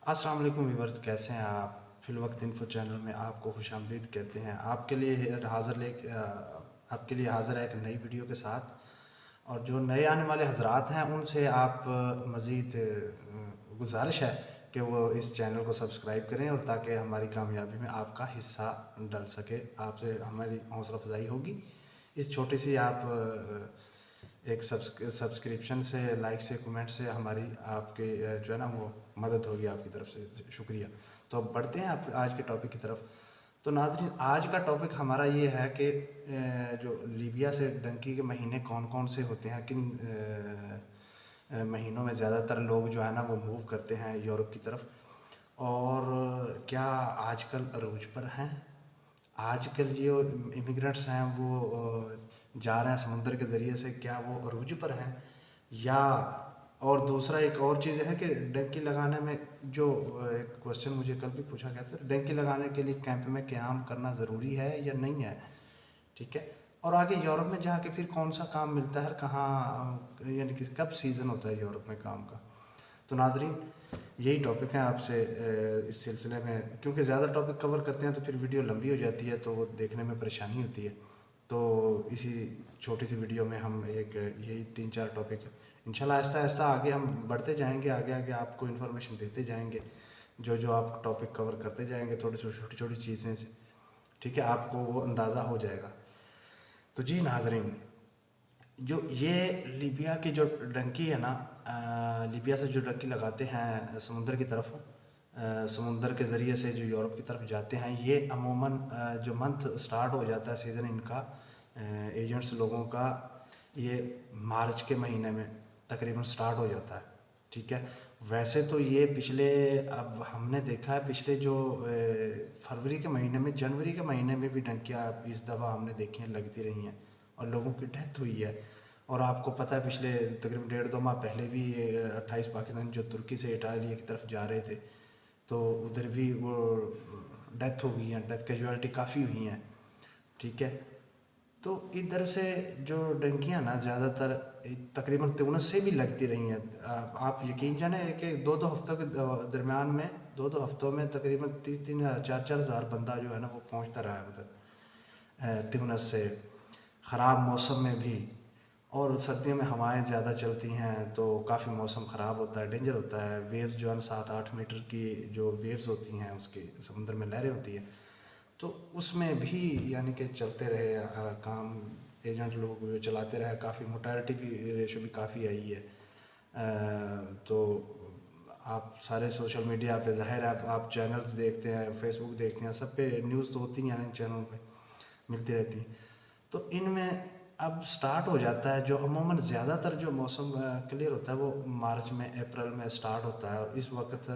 अस्सलाम वालेकुम व्यूवर्स, कैसे हैं आप। फिलवक्त इन्फो चैनल में आपको खुश आमदीद कहते हैं। आपके लिए हाज़िर है एक नई वीडियो के साथ। और जो नए आने वाले हजरात हैं उनसे आप मज़ीद गुजारिश है कि वो इस चैनल को सब्सक्राइब करें, और ताकि हमारी कामयाबी में आपका हिस्सा डल सके। आपसे हमारी हौसला अफजाई होगी। इस छोटी सी आप एक सब्सक्रिप्शन से, लाइक से, कमेंट से हमारी आपके जो है ना वो मदद होगी आपकी तरफ से। शुक्रिया। तो अब बढ़ते हैं आप आज के टॉपिक की तरफ। तो नाज़रीन, आज का टॉपिक हमारा ये है कि जो लीबिया से डंकी के महीने कौन कौन से होते हैं, किन महीनों में ज़्यादातर लोग जो है ना वो मूव करते हैं यूरोप की तरफ, और क्या आजकल अरूज पर हैं। आजकल जो इमिग्रेंट्स हैं वो जा रहे हैं समुंदर के ज़रिए से, क्या वो अरूज पर हैं या। और दूसरा एक और चीज़ है कि डंकी लगाने में जो एक क्वेश्चन मुझे कल भी पूछा गया था, डंकी लगाने के लिए कैंप में क़याम करना ज़रूरी है या नहीं है। ठीक है। और आगे यूरोप में जाके फिर कौन सा काम मिलता है, कहाँ, यानी कि कब सीज़न होता है यूरोप में काम का। तो नाजरीन, यही टॉपिक है आपसे इस सिलसिले में। क्योंकि ज़्यादा टॉपिक कवर करते हैं तो फिर वीडियो लंबी हो जाती है, तो वो देखने में परेशानी होती है। तो इसी छोटी सी वीडियो में हम एक यही 3-4 टॉपिक इंशाल्लाह आहिस्ता आहिस्ता आगे हम बढ़ते जाएंगे। आगे आगे आपको इन्फॉर्मेशन देते जाएंगे, जो जो आप टॉपिक कवर करते जाएंगे, थोड़ी छोटी छोटी चीज़ें से। ठीक है, आपको वो अंदाज़ा हो जाएगा। तो जी नाजरीन, जो ये लीबिया की जो डंकी है ना, लीबिया से जो डंकी लगाते हैं समुंदर की तरफ, समुंदर के ज़रिए से जो यूरोप की तरफ जाते हैं, ये अमूमन जो मंथ स्टार्ट हो जाता है सीज़न इनका, एजेंट्स लोगों का, ये मार्च के महीने में तकरीबन स्टार्ट हो जाता है। ठीक है। वैसे तो ये पिछले, अब हमने देखा है पिछले जो फरवरी के महीने में, जनवरी के महीने में भी डंकियाँ इस दफ़ा हमने देखी हैं, लगती रही हैं और लोगों की डेथ हुई है। और आपको पता है पिछले तकरीबन 1.5-2 माह पहले भी 28 पाकिस्तानी जो तुर्की से इटालिया की तरफ जा रहे थे, तो उधर भी वो डेथ हो गई हैं, डेथ कैजुअलिटी काफ़ी हुई हैं। ठीक है। तो इधर से जो डंकियाँ ना ज़्यादातर तकरीबन त्यूनिस से भी लगती रही हैं। आप यकीन जाने कि 2-2 हफ्तों के दरमियान में, 2-2 हफ्तों में तकरीबन 3-3 4-4 हज़ार बंदा जो है ना वो पहुंचता रहा है उधर त्यूनिस से, ख़राब मौसम में भी। और सर्दियों में हवाएं ज़्यादा चलती हैं तो काफ़ी मौसम ख़राब होता है, डेंजर होता है। वेव्स जो है 7-8 मीटर की जो वेव्स होती हैं, उसकी समुद्र में लहरें होती हैं, तो उसमें भी यानी कि चलते रहे काम, एजेंट लोग जो चलाते रहे। काफ़ी मोर्टालिटी भी रेशो भी काफ़ी आई है। तो आप सारे सोशल मीडिया पे ज़ाहिर है, आप चैनल्स देखते हैं, फेसबुक देखते हैं, सब पे न्यूज़ तो होती हैं इन चैनल पे, मिलती रहती हैं। तो इनमें अब स्टार्ट हो जाता है जो अमूमन ज़्यादातर जो मौसम क्लियर होता है वो मार्च में, अप्रैल में स्टार्ट होता है। और इस वक्त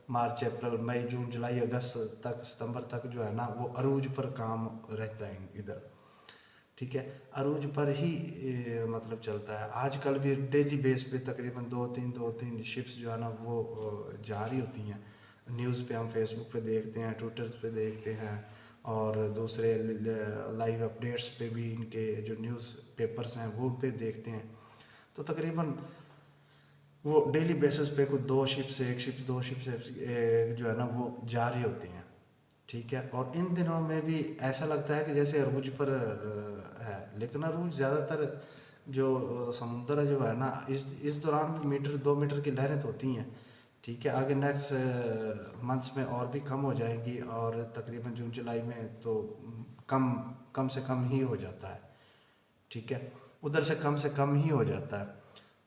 मार्च, अप्रैल, मई, जून, जुलाई, अगस्त तक, सितंबर तक जो है ना वो अरूज पर काम रहता है इधर। ठीक है। अरूज पर ही मतलब चलता है। आजकल भी डेली बेस पे तकरीबन 2-3 शिप्स जो है ना वो जा रही होती हैं। न्यूज़ पे हम फेसबुक पे देखते हैं, ट्विटर पे देखते हैं, और दूसरे लाइव अपडेट्स पे भी इनके जो न्यूज़ पेपर्स हैं वो पे देखते हैं। तो तकरीबन वो डेली बेसिस पे कुछ 2 शिप से, 1 शिप, 2 शिप से जो है ना वो जा रही होती हैं। ठीक है। और इन दिनों में भी ऐसा लगता है कि जैसे अरूज पर है, लेकिन अरूज ज़्यादातर जो समुद्र जो है ना, इस दौरान भी मीटर 2 मीटर की लहरें तो होती हैं। ठीक है। आगे नेक्स्ट मंथ्स में और भी कम हो जाएंगी, और तकरीबन जून जुलाई में तो कम कम से कम ही हो जाता है। ठीक है। उधर से कम ही हो जाता है।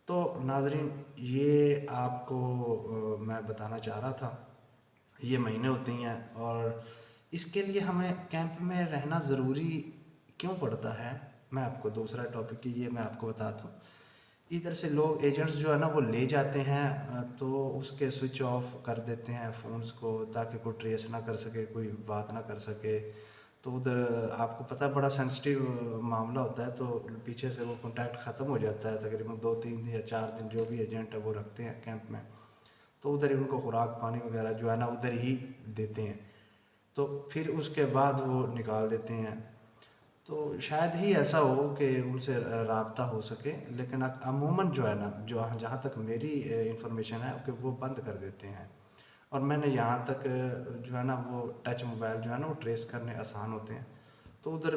तो नाजरीन, ये आपको मैं बताना चाह रहा था, ये महीने होते हैं। और इसके लिए हमें कैंप में रहना ज़रूरी क्यों पड़ता है, मैं आपको दूसरा टॉपिक की ये मैं आपको बताता हूँ। इधर से लोग, एजेंट्स जो है ना वो ले जाते हैं, तो उसके स्विच ऑफ कर देते हैं फ़ोन्स को, ताकि कोई ट्रेस ना कर सके, कोई बात ना कर सके। तो उधर आपको पता है बड़ा सेंसिटिव मामला होता है, तो पीछे से वो कांटेक्ट ख़त्म हो जाता है। तकरीबन 2-3 या 4 दिन जो भी एजेंट है वो रखते हैं कैंप में, तो उधर ही उनको खुराक पानी वगैरह जो है ना उधर ही देते हैं। तो फिर उसके बाद वो निकाल देते हैं। तो शायद ही ऐसा हो कि उनसे राब्ता हो सके, लेकिन अमूमन जो है ना, जो जहाँ तक मेरी इंफॉर्मेशन है कि वो बंद कर देते हैं। और मैंने यहाँ तक जो है ना वो टच मोबाइल जो है ना वो ट्रेस करने आसान होते हैं। तो उधर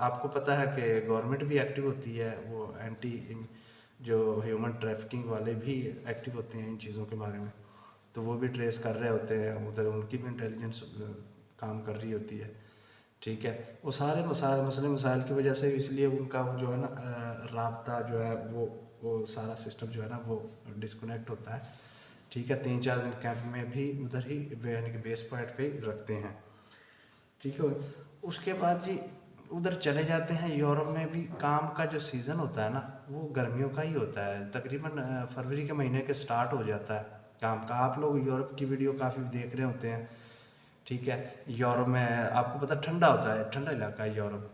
आपको पता है कि गवर्नमेंट भी एक्टिव होती है, वो एंटी जो ह्यूमन ट्रैफिकिंग वाले भी एक्टिव होते हैं इन चीज़ों के बारे में, तो वो भी ट्रेस कर रहे होते हैं, उधर उनकी भी इंटेलिजेंस काम कर रही होती है। ठीक है, वो सारे मसले मसाइल की वजह से इसलिए उनका वो जो है ना राब्ता जो है वो सारा सिस्टम जो है ना वो डिस्कनेक्ट होता है। ठीक है, 3-4 दिन कैंप में भी उधर ही यानी कि बेस पॉइंट पे ही रखते हैं। ठीक है, उसके बाद जी उधर चले जाते हैं। यूरोप में भी काम का जो सीज़न होता है ना वो गर्मियों का ही होता है, तकरीबन फरवरी के महीने के स्टार्ट हो जाता है काम का। आप लोग यूरोप की वीडियो काफ़ी देख रहे होते हैं। ठीक है, यूरोप में आपको पता ठंडा होता है, ठंडा इलाका है यूरोप,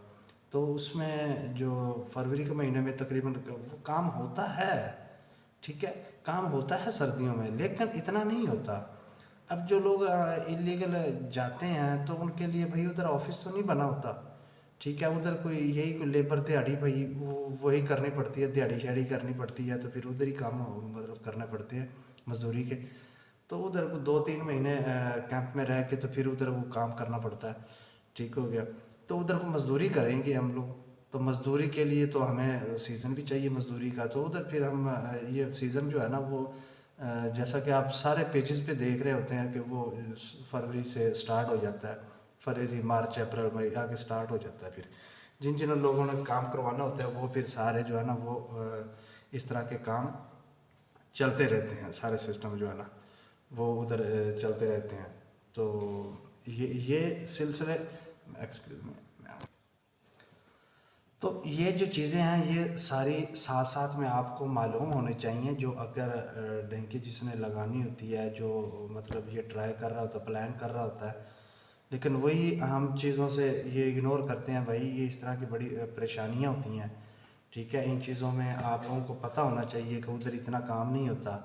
तो उसमें जो फरवरी के महीने में तकरीबन वो काम होता है। ठीक है, काम होता है सर्दियों में, लेकिन इतना नहीं होता। अब जो लोग इलीगल जाते हैं तो उनके लिए भाई उधर ऑफिस तो नहीं बना होता। ठीक है, उधर कोई यही कोई लेबर दिहाड़ी भाई वो वही करनी पड़ती है, दिहाड़ी शहाड़ी करनी पड़ती है, तो फिर उधर ही काम मतलब करने पड़ते हैं मजदूरी के। तो उधर को 2-3 महीने कैंप में रह के तो फिर उधर वो काम करना पड़ता है। ठीक हो गया, तो उधर को मजदूरी करेंगे हम लोग, तो मजदूरी के लिए तो हमें सीज़न भी चाहिए मजदूरी का। तो उधर फिर हम ये सीज़न जो है ना वो जैसा कि आप सारे पेजेस पे देख रहे होते हैं कि वो फरवरी से स्टार्ट हो जाता है, फरवरी मार्च अप्रैल मई आगे स्टार्ट हो जाता है। फिर जिन जिन लोगों ने काम करवाना होता है वो फिर सारे जो है ना वो इस तरह के काम चलते रहते हैं, सारे सिस्टम जो है ना वो उधर चलते रहते हैं। तो ये सिलसिले एक्सक्यूज मी, तो ये जो चीज़ें हैं ये सारी साथ साथ में आपको मालूम होनी चाहिए। जो अगर डंकी जिसने लगानी होती है, जो मतलब ये ट्राई कर रहा होता है, प्लान कर रहा होता है, लेकिन वही अहम चीज़ों से ये इग्नोर करते हैं। भाई ये इस तरह की बड़ी परेशानियां होती हैं। ठीक है, इन चीज़ों में आप लोगों को पता होना चाहिए कि उधर इतना काम नहीं होता।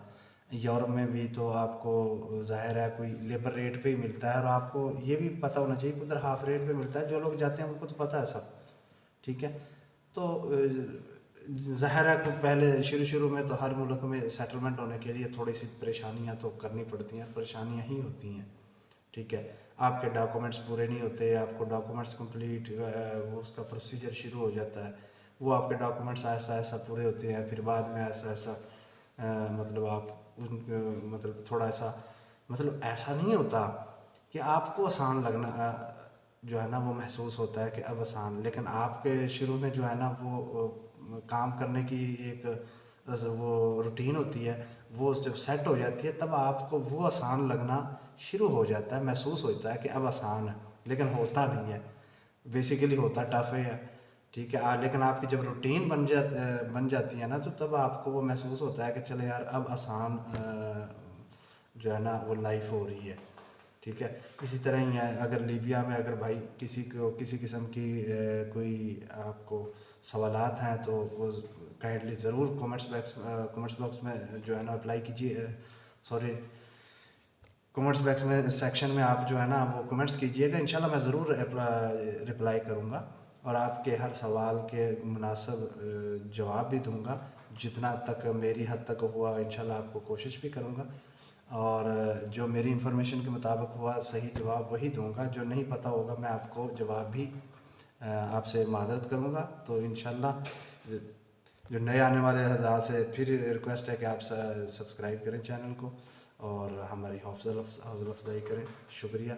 यूरोप में भी तो आपको ज़ाहिर है कोई लेबर रेट पे ही मिलता है, और आपको ये भी पता होना चाहिए कि उधर हाफ रेट पे मिलता है। जो लोग जाते हैं उनको तो पता है सब। ठीक है, तो ज़ाहिर है कि पहले शुरू शुरू में तो हर मुल्क में सेटलमेंट होने के लिए थोड़ी सी परेशानियां तो करनी पड़ती हैं, परेशानियां ही होती हैं। ठीक है, आपके डॉक्यूमेंट्स पूरे नहीं होते, आपको डॉक्यूमेंट्स कंप्लीट वो उसका प्रोसीजर शुरू हो जाता है, वो आपके डॉक्यूमेंट्स ऐसा ऐसा पूरे होते हैं, फिर बाद में ऐसा ऐसा मतलब आप उन मतलब थोड़ा ऐसा मतलब ऐसा नहीं होता कि आपको आसान लगना जो है ना वो महसूस होता है कि अब आसान, लेकिन आपके शुरू में जो है ना वो काम करने की एक वो रूटीन होती है, वो जब सेट हो जाती है तब आपको वो आसान लगना शुरू हो जाता है, महसूस होता है कि अब आसान है, लेकिन होता नहीं है। बेसिकली होता टफ है। ठीक है, लेकिन आपकी जब रूटीन बन जाती है ना तो तब आपको वो महसूस होता है कि चले यार अब आसान जो है ना वो लाइफ हो रही है। ठीक है, इसी तरह ही है अगर लीबिया में अगर भाई किसी को किसी किस्म की कोई आपको सवालात हैं तो वो काइंडली ज़रूर कमेंट्स बॉक्स में जो है ना अप्लाई कीजिए, सॉरी कमेंट्स बॉक्स में सेक्शन में आप जो है ना वो कमेंट्स कीजिएगा, इंशाल्लाह मैं ज़रूर रिप्लाई करूँगा और आपके हर सवाल के मुनासिब जवाब भी दूँगा। जितना तक मेरी हद तक हुआ इंशाल्लाह आपको कोशिश भी करूँगा, और जो मेरी इन्फॉर्मेशन के मुताबिक हुआ सही जवाब वही दूंगा। जो नहीं पता होगा मैं आपको जवाब भी आपसे माज़रत करूंगा। तो इंशाल्लाह जो नए आने वाले हज़रात से फिर रिक्वेस्ट है कि आप सब्सक्राइब करें चैनल को और हमारी हौसला अफजाई करें। शुक्रिया।